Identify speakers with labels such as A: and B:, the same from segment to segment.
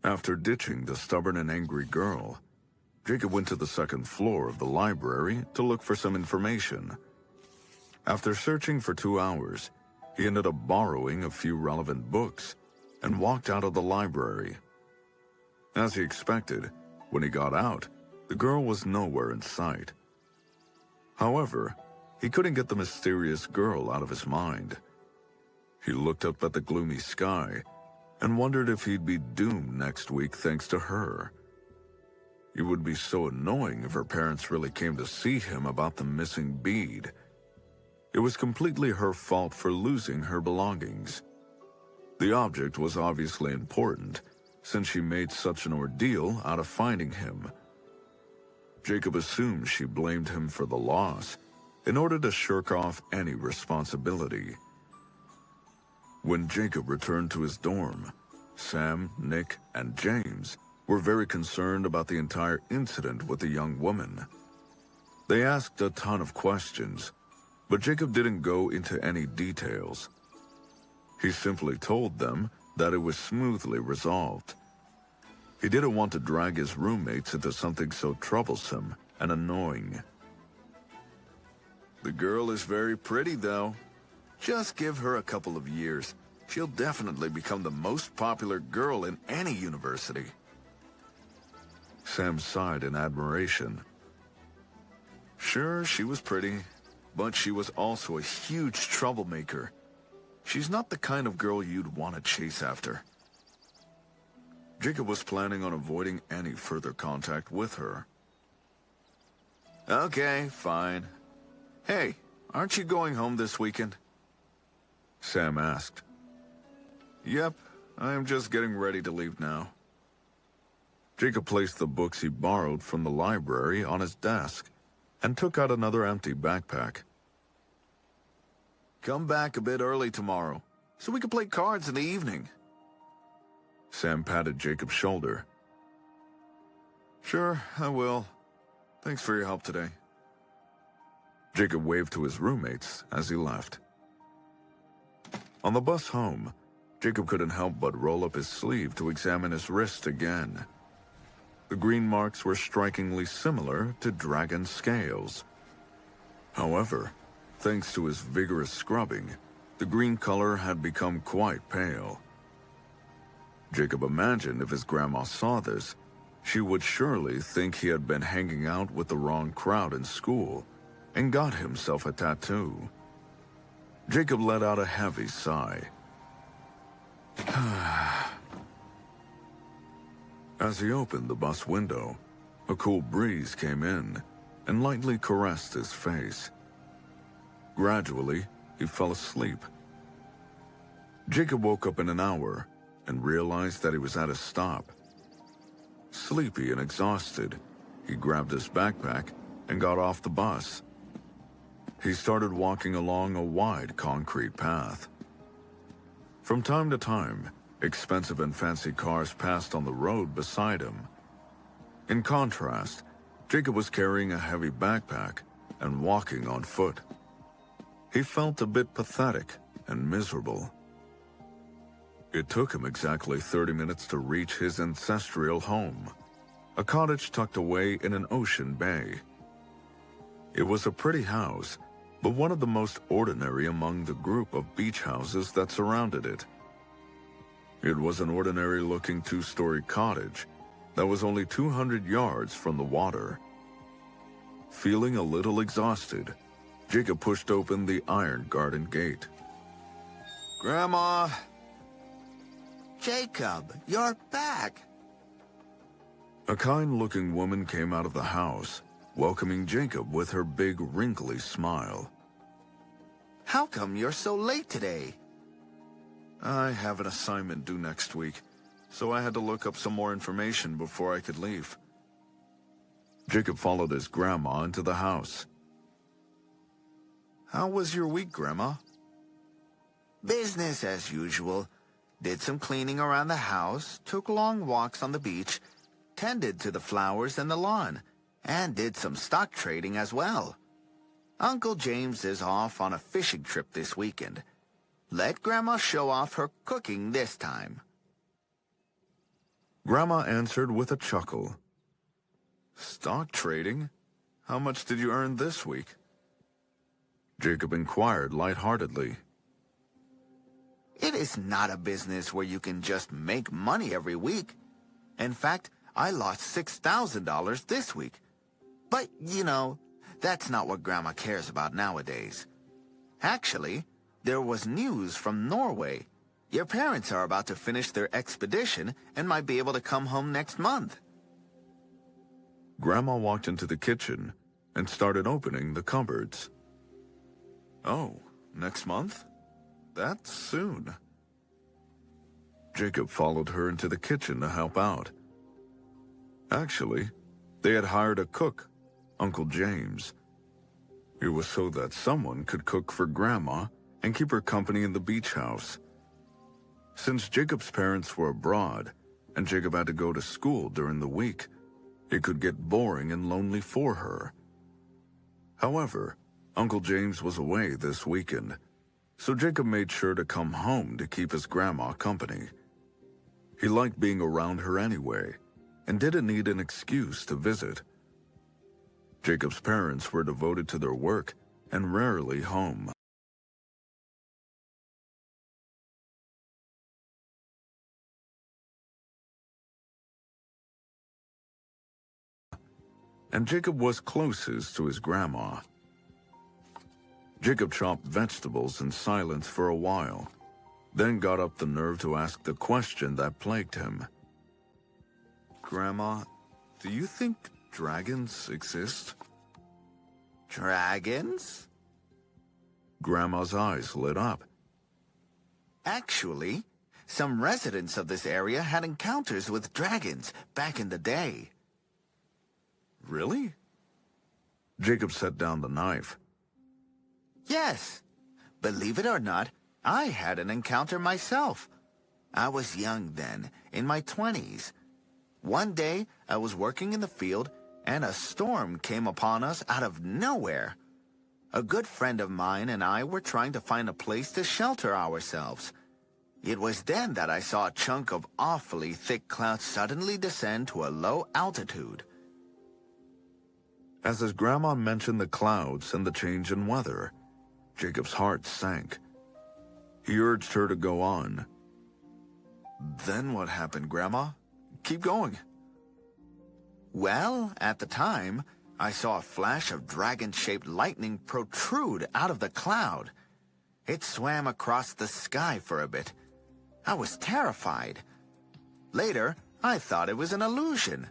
A: After ditching the stubborn and angry girl, Jacob went to the second floor of the library to look for some information. After searching for 2 hours, he ended up borrowing a few relevant books and walked out of the library. As he expected, when he got out, the girl was nowhere in sight. However, he couldn't get the mysterious girl out of his mind. He looked up at the gloomy sky and wondered if he'd be doomed next week thanks to her. It would be so annoying if her parents really came to see him about the missing bead. It was completely her fault for losing her belongings. The object was obviously important, since she made such an ordeal out of finding him. Jacob assumed she blamed him for the loss, in order to shirk off any responsibility. When Jacob returned to his dorm, Sam, Nick, and James were very concerned about the entire incident with the young woman. They asked a ton of questions, but Jacob didn't go into any details. He simply told them that it was smoothly resolved. He didn't want to drag his roommates into something so troublesome and annoying. The girl is very pretty, though. Just give her a couple of years. She'll definitely become the most popular girl in any university. Sam sighed in admiration. Sure, she was pretty, but she was also a huge troublemaker. She's not the kind of girl you'd want to chase after. Jacob was planning on avoiding any further contact with her. Okay, fine. Hey, aren't you going home this weekend? Sam asked. Yep, I am just getting ready to leave now. Jacob placed the books he borrowed from the library on his desk and took out another empty backpack. Come back a bit early tomorrow, so we can play cards in the evening. Sam patted Jacob's shoulder. Sure, I will. Thanks for your help today. Jacob waved to his roommates as he left. On the bus home, Jacob couldn't help but roll up his sleeve to examine his wrist again. The green marks were strikingly similar to dragon scales. However, thanks to his vigorous scrubbing, the green color had become quite pale. Jacob imagined if his grandma saw this, she would surely think he had been hanging out with the wrong crowd in school and got himself a tattoo. Jacob let out a heavy sigh. As he opened the bus window, a cool breeze came in and lightly caressed his face. Gradually, he fell asleep. Jacob woke up in an hour and realized that he was at a stop. Sleepy and exhausted, he grabbed his backpack and got off the bus. He started walking along a wide concrete path. From time to time, expensive and fancy cars passed on the road beside him. In contrast, Jacob was carrying a heavy backpack and walking on foot. He felt a bit pathetic and miserable. It took him exactly 30 minutes to reach his ancestral home, a cottage tucked away in an ocean bay. It was a pretty house, but one of the most ordinary among the group of beach houses that surrounded it. It was an ordinary-looking two-story cottage that was only 200 yards from the water. Feeling a little exhausted, Jacob pushed open the iron garden gate. Grandma!
B: Jacob, you're back!
A: A kind-looking woman came out of the house, welcoming Jacob with her big, wrinkly smile.
B: How come you're so late today?
A: I have an assignment due next week, so I had to look up some more information before I could leave. Jacob followed his grandma into the house. How was your week, Grandma?
B: Business as usual. Did some cleaning around the house, took long walks on the beach, tended to the flowers and the lawn, and did some stock trading as well. Uncle James is off on a fishing trip this weekend. Let Grandma show off her cooking this time.
A: Grandma answered with a chuckle. Stock trading? How much did you earn this week? Jacob inquired lightheartedly.
B: It is not a business where you can just make money every week. In fact, I lost $6,000 this week. But, you know, that's not what Grandma cares about nowadays. Actually, there was news from Norway. Your parents are about to finish their expedition and might be able to come home next month.
A: Grandma walked into the kitchen and started opening the cupboards. Oh, next month? That's soon. Jacob followed her into the kitchen to help out. Actually, they had hired a cook, Uncle James. It was so that someone could cook for Grandma and keep her company in the beach house. Since Jacob's parents were abroad and Jacob had to go to school during the week, it could get boring and lonely for her. However, Uncle James was away this weekend, so Jacob made sure to come home to keep his grandma company. He liked being around her anyway, and didn't need an excuse to visit. Jacob's parents were devoted to their work and rarely home. And Jacob was closest to his grandma. Jacob chopped vegetables in silence for a while, then got up the nerve to ask the question that plagued him. Grandma, do you think dragons exist?
B: Dragons?
A: Grandma's eyes lit up.
B: Actually, some residents of this area had encounters with dragons back in the day.
A: Really? Jacob set down the knife.
B: Yes. Believe it or not, I had an encounter myself. I was young then, in my 20s. One day, I was working in the field, and a storm came upon us out of nowhere. A good friend of mine and I were trying to find a place to shelter ourselves. It was then that I saw a chunk of awfully thick cloud suddenly descend to a low altitude.
A: As his grandma mentioned the clouds and the change in weather, Jacob's heart sank. He urged her to go on. Then what happened, Grandma? Keep going.
B: Well, at the time, I saw a flash of dragon-shaped lightning protrude out of the cloud. It swam across the sky for a bit. I was terrified. Later, I thought it was an illusion,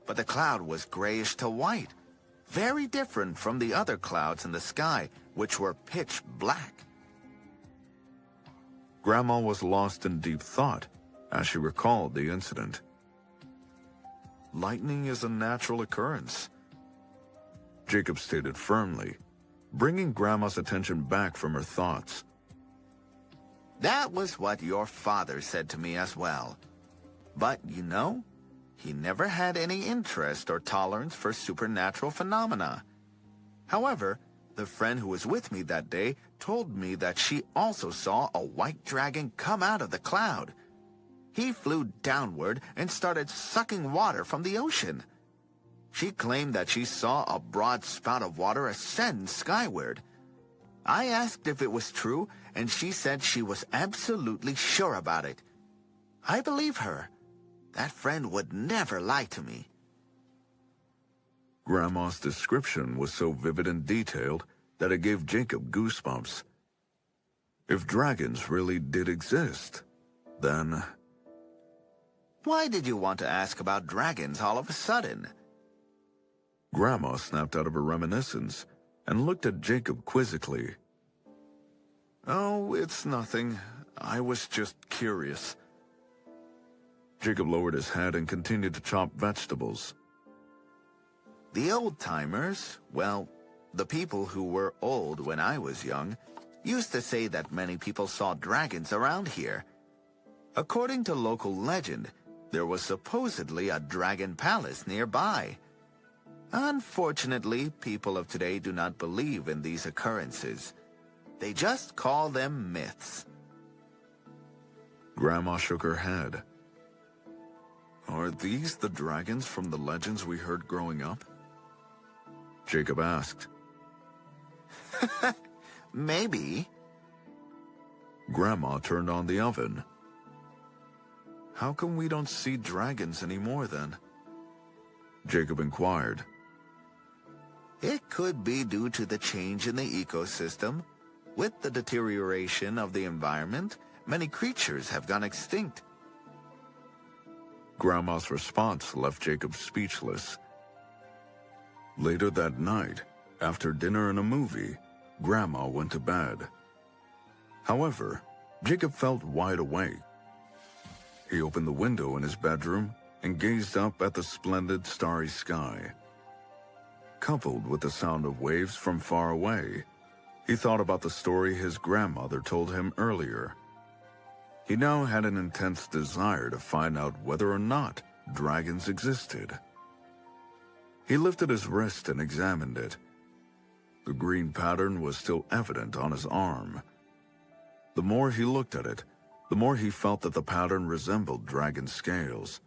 B: but the cloud was grayish to white, very different from the other clouds in the sky, which were pitch black.
A: Grandma was lost in deep thought as she recalled the incident. Lightning is a natural occurrence, Jacob stated firmly, bringing Grandma's attention back from her thoughts.
B: That was what your father said to me as well. But, you know, he never had any interest or tolerance for supernatural phenomena. However, the friend who was with me that day told me that she also saw a white dragon come out of the cloud. He flew downward and started sucking water from the ocean. She claimed that she saw a broad spout of water ascend skyward. I asked if it was true, and she said she was absolutely sure about it. I believe her. That friend would never lie to me.
A: Grandma's description was so vivid and detailed that it gave Jacob goosebumps. If dragons really did exist, then...
B: Why did you want to ask about dragons all of a sudden?
A: Grandma snapped out of her reminiscence and looked at Jacob quizzically. Oh, it's nothing. I was just curious. Jacob lowered his head and continued to chop vegetables.
B: The old-timers, well, the people who were old when I was young, used to say that many people saw dragons around here. According to local legend, there was supposedly a dragon palace nearby. Unfortunately, people of today do not believe in these occurrences. They just call them myths.
A: Grandma shook her head. Are these the dragons from the legends we heard growing up? Jacob asked.
B: Maybe.
A: Grandma turned on the oven. How come we don't see dragons anymore then? Jacob inquired.
B: It could be due to the change in the ecosystem. With the deterioration of the environment, many creatures have gone extinct.
A: Grandma's response left Jacob speechless. Later that night, after dinner and a movie, Grandma went to bed. However, Jacob felt wide awake. He opened the window in his bedroom and gazed up at the splendid starry sky. Coupled with the sound of waves from far away, he thought about the story his grandmother told him earlier. He now had an intense desire to find out whether or not dragons existed. He lifted his wrist and examined it. The green pattern was still evident on his arm. The more he looked at it, the more he felt that the pattern resembled dragon scales.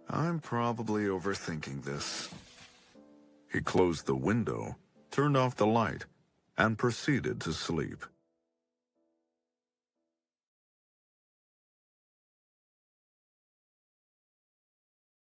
A: I'm probably overthinking this. He closed the window, turned off the light, and proceeded to sleep.